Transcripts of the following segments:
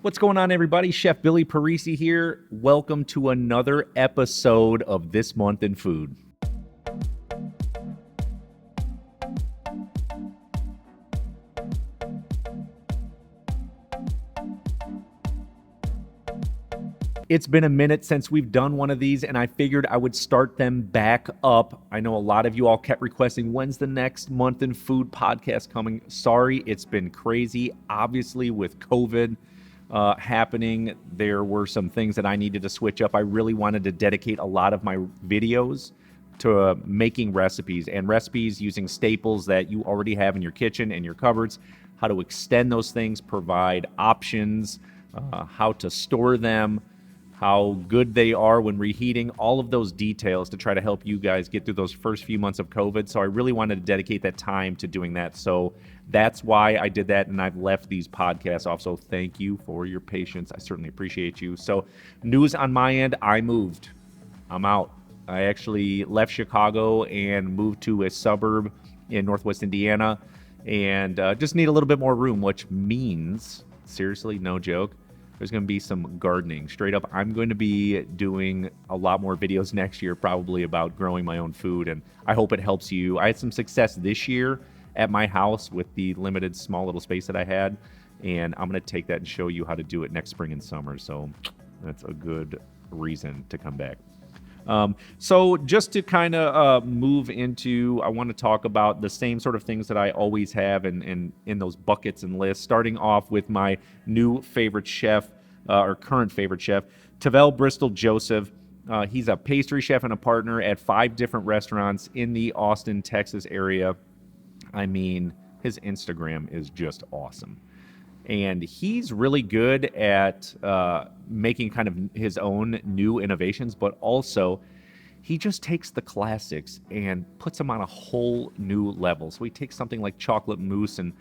What's going on, everybody? Chef Billy Parisi here. Welcome to another episode of This Month in Food. It's been a minute since we've done one of these, and I figured I would start them back up. I know a lot of you all kept requesting, when's the next Month in Food podcast coming? Sorry, it's been crazy. Obviously, with COVID happening, there were some things that I needed to switch up. I really wanted to dedicate a lot of my videos to making recipes using staples that you already have in your kitchen and your cupboards, how to extend those things, provide options, how to store them, how good they are when reheating, all of those details to try to help you guys get through those first few months of COVID. So I really wanted to dedicate that time to doing that. So that's why I did that, and I've left these podcasts off. So thank you for your patience. I certainly appreciate you. So news on my end, I moved. I'm out. I actually left Chicago and moved to a suburb in Northwest Indiana and just need a little bit more room, which means, seriously, no joke, there's going to be some gardening. Straight up, I'm going to be doing a lot more videos next year, probably about growing my own food, and I hope it helps you. I had some success this year at my house with the limited small little space that I had, and I'm going to take that and show you how to do it next spring and summer, so that's a good reason to come back. So just to kind of move into, I want to talk about the same sort of things that I always have in those buckets and lists, starting off with my new favorite chef, or current favorite chef, Tavel Bristol Joseph. He's a pastry chef and a partner at 5 different restaurants in the Austin, Texas area. I mean, his Instagram is just awesome. And he's really good at making kind of his own new innovations, but also he just takes the classics and puts them on a whole new level. So he takes something like chocolate mousse and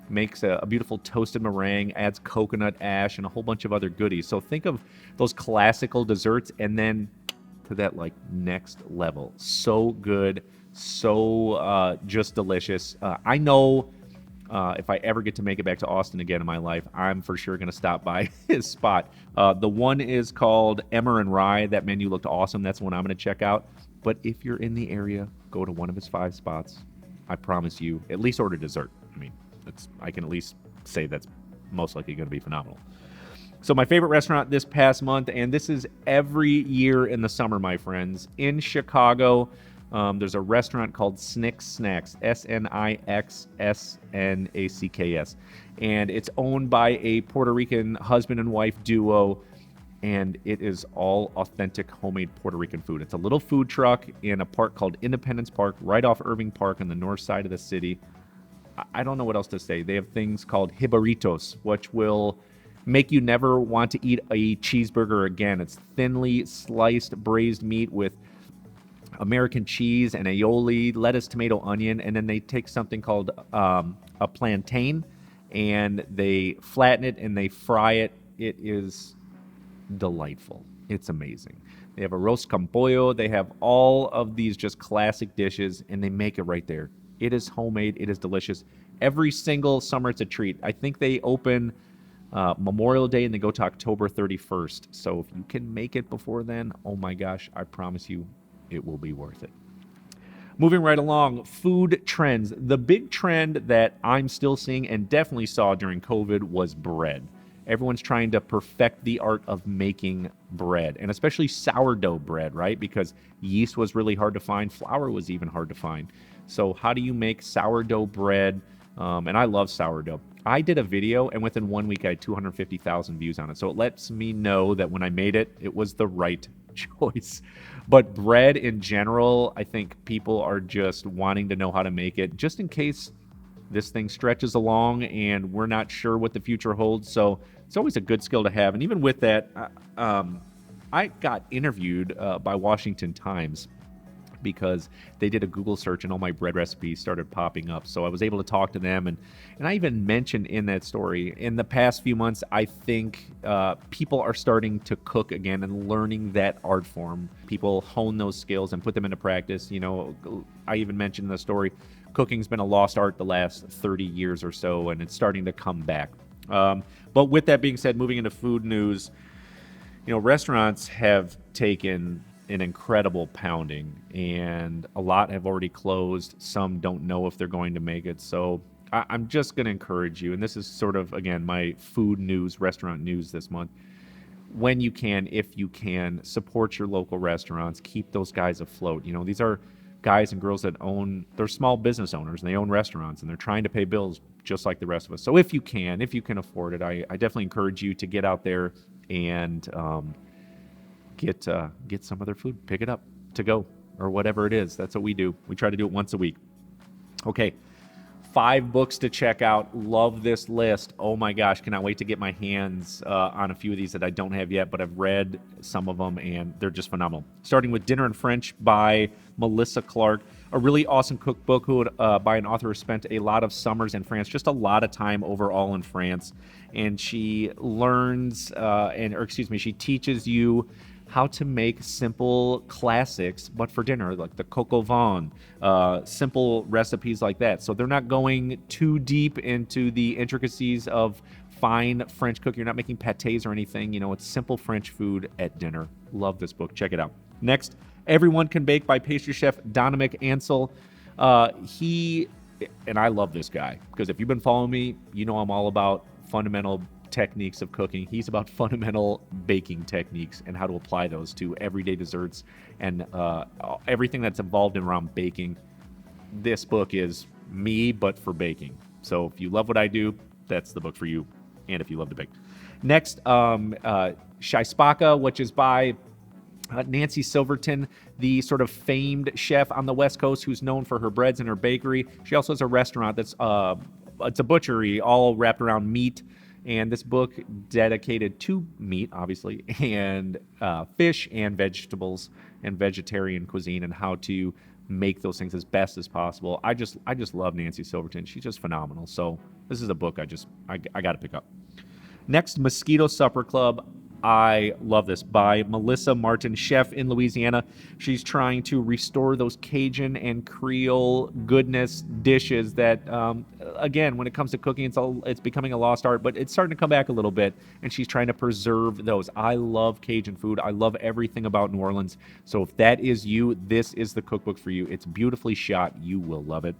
makes a beautiful toasted meringue, adds coconut ash, and a whole bunch of other goodies. So think of those classical desserts and then to that like next level. So good, so just delicious. I know if I ever get to make it back to Austin again in my life, I'm for sure going to stop by his spot. The one is called Emmer and Rye. That menu looked awesome. That's the one I'm going to check out. But if you're in the area, go to one of his 5 spots. I promise you, at least order dessert. I mean, I can at least say that's most likely going to be phenomenal. So my favorite restaurant this past month, and this is every year in the summer, my friends, in Chicago, there's a restaurant called Snick Snacks, Snixsnacks, and it's owned by a Puerto Rican husband and wife duo, and it is all authentic homemade Puerto Rican food. It's a little food truck in a park called Independence Park, right off Irving Park on the north side of the city. I don't know what else to say. They have things called jibaritos, which will make you never want to eat a cheeseburger again. It's thinly sliced braised meat with American cheese and aioli, lettuce, tomato, onion, and then they take something called a plantain and they flatten it and they fry it. It is delightful. It's amazing. They have a roast con pollo. They have all of these just classic dishes, and they make it right there. It is homemade. It is delicious. Every single summer, it's a treat. I think they open Memorial Day and they go to October 31st. So if you can make it before then, oh my gosh, I promise you, it will be worth it. Moving right along, food trends. The big trend that I'm still seeing and definitely saw during COVID was bread. Everyone's trying to perfect the art of making bread, and especially sourdough bread, right? Because yeast was really hard to find. Flour was even hard to find. So how do you make sourdough bread? And I love sourdough. I did a video, and within 1 week, I had 250,000 views on it. So it lets me know that when I made it, it was the right choice. But bread in general, I think people are just wanting to know how to make it, just in case this thing stretches along and we're not sure what the future holds. So it's always a good skill to have. And even with that, I got interviewed by Washington Times because they did a Google search and all my bread recipes started popping up. So I was able to talk to them. And I even mentioned in that story, in the past few months, I think people are starting to cook again and learning that art form. People hone those skills and put them into practice. You know, I even mentioned in the story, cooking's been a lost art the last 30 years or so, and it's starting to come back. But with that being said, moving into food news, restaurants have taken an incredible pounding, and a lot have already closed. Some don't know if they're going to make it. So I'm just going to encourage you, and this is sort of, again, my food news, restaurant news this month. When you can, if you can, support your local restaurants. Keep those guys afloat. These are guys and girls that they're small business owners, and they own restaurants, and they're trying to pay bills just like the rest of us. So if you can afford it, I definitely encourage you to get out there and get some of their food. Pick it up to go or whatever it is. That's what we do. We try to do it once a week. Okay. 5 books to check out. Love this list. Oh my gosh, cannot wait to get my hands on a few of these that I don't have yet, but I've read some of them and they're just phenomenal. Starting with Dinner in French by Melissa Clark, a really awesome cookbook by an author who spent a lot of summers in France, just a lot of time overall in France. And she she teaches you how to make simple classics, but for dinner, like the coq au vin, simple recipes like that. So they're not going too deep into the intricacies of fine French cooking. You're not making pâtés or anything. It's simple French food at dinner. Love this book. Check it out. Next, Everyone Can Bake by pastry chef Dominic Ansel. And I love this guy because if you've been following me, I'm all about fundamental techniques of cooking. He's about fundamental baking techniques and how to apply those to everyday desserts and everything that's involved around baking. This book is me, but for baking. So if you love what I do, that's the book for you. And if you love to bake. Next, Shaispaka, which is by Nancy Silverton, the sort of famed chef on the West Coast who's known for her breads and her bakery. She also has a restaurant that's it's a butchery all wrapped around meat. And this book dedicated to meat, obviously, and fish and vegetables and vegetarian cuisine and how to make those things as best as possible. I just love Nancy Silverton. She's just phenomenal. So this is a book I got to pick up. Next, Mosquito Supper Club. I love this, by Melissa Martin, chef in Louisiana. She's trying to restore those Cajun and Creole goodness dishes that, again, when it comes to cooking, it's becoming a lost art, but it's starting to come back a little bit, and she's trying to preserve those. I love Cajun food. I love everything about New Orleans. So if that is you, this is the cookbook for you. It's beautifully shot. You will love it.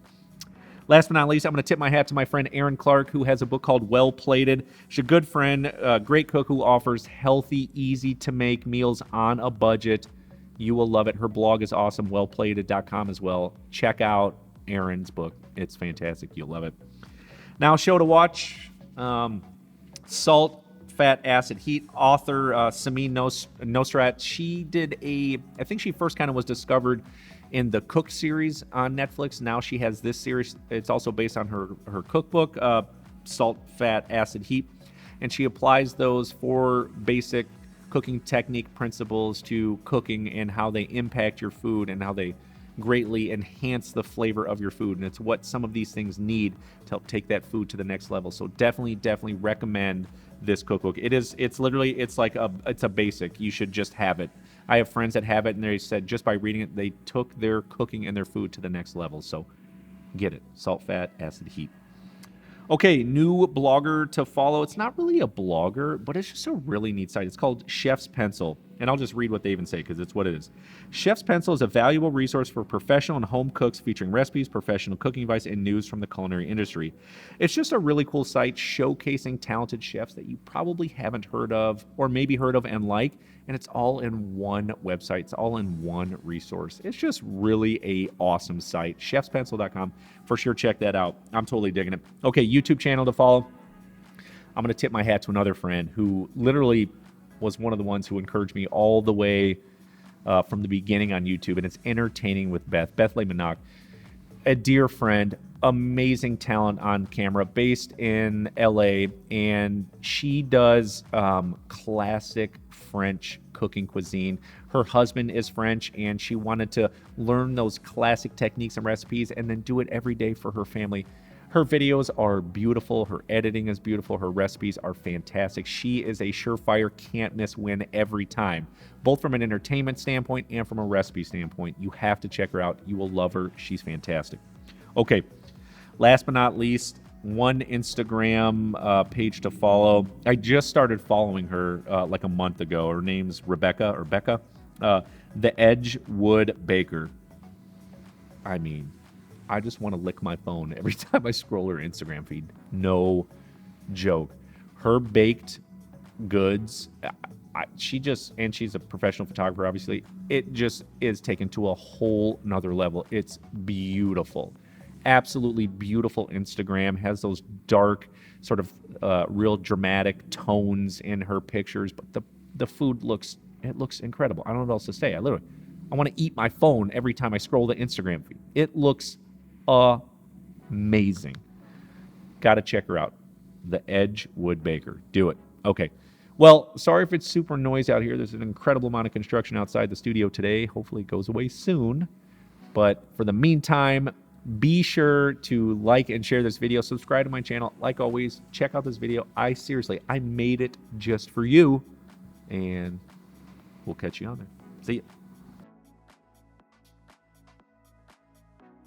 Last but not least, I'm going to tip my hat to my friend Aaron Clark, who has a book called Well Plated. She's a good friend, a great cook who offers healthy, easy-to-make meals on a budget. You will love it. Her blog is awesome, wellplated.com as well. Check out Aaron's book. It's fantastic. You'll love it. Now, show to watch, Salt, Fat, Acid, Heat. Author Samin Nosrat. I think she first kind of was discovered in the Cooked series on Netflix. Now she has this series. It's also based on her cookbook, Salt, Fat, Acid, Heat. And she applies those 4 basic cooking technique principles to cooking and how they impact your food and how they greatly enhance the flavor of your food. And it's what some of these things need to help take that food to the next level. So definitely recommend this cookbook. It's a basic. You should just have it. I have friends that have it, and they said just by reading it, they took their cooking and their food to the next level. So get it. Salt, Fat, Acid, Heat. Okay, new blogger to follow. It's not really a blogger, but it's just a really neat site. It's called Chef's Pencil, and I'll just read what they even say because it's what it is. Chef's Pencil is a valuable resource for professional and home cooks featuring recipes, professional cooking advice, and news from the culinary industry. It's just a really cool site showcasing talented chefs that you probably haven't heard of or maybe heard of and like, and it's all in one website. It's all in one resource. It's just really a awesome site. chefspencil.com. For sure, check that out. I'm totally digging it. Okay, YouTube channel to follow. I'm going to tip my hat to another friend who literally was one of the ones who encouraged me all the way from the beginning on YouTube, and it's Entertaining with Beth Le Manoc. A dear friend, amazing talent on camera, based in LA, and she does classic French cooking cuisine. Her husband is French, and she wanted to learn those classic techniques and recipes and then do it every day for her family. Her videos are beautiful. Her editing is beautiful. Her recipes are fantastic. She is a surefire can't-miss win every time, both from an entertainment standpoint and from a recipe standpoint. You have to check her out. You will love her. She's fantastic. Okay, last but not least, one Instagram page to follow. I just started following her like a month ago. Her name's Becca. The Edgewood Baker. I mean, I just want to lick my phone every time I scroll her Instagram feed. No joke. Her baked goods, she's a professional photographer, obviously. It just is taken to a whole nother level. It's beautiful. Absolutely beautiful Instagram. Has those dark, sort of real dramatic tones in her pictures, but the food looks incredible. I don't know what else to say. I want to eat my phone every time I scroll the Instagram feed. It looks amazing. Got to check her out. The Edgewood Baker. Do it. Okay. Well, sorry if it's super noisy out here. There's an incredible amount of construction outside the studio today. Hopefully it goes away soon. But for the meantime, be sure to like and share this video. Subscribe to my channel. Like always, check out this video. I made it just for you. And we'll catch you on there. See ya.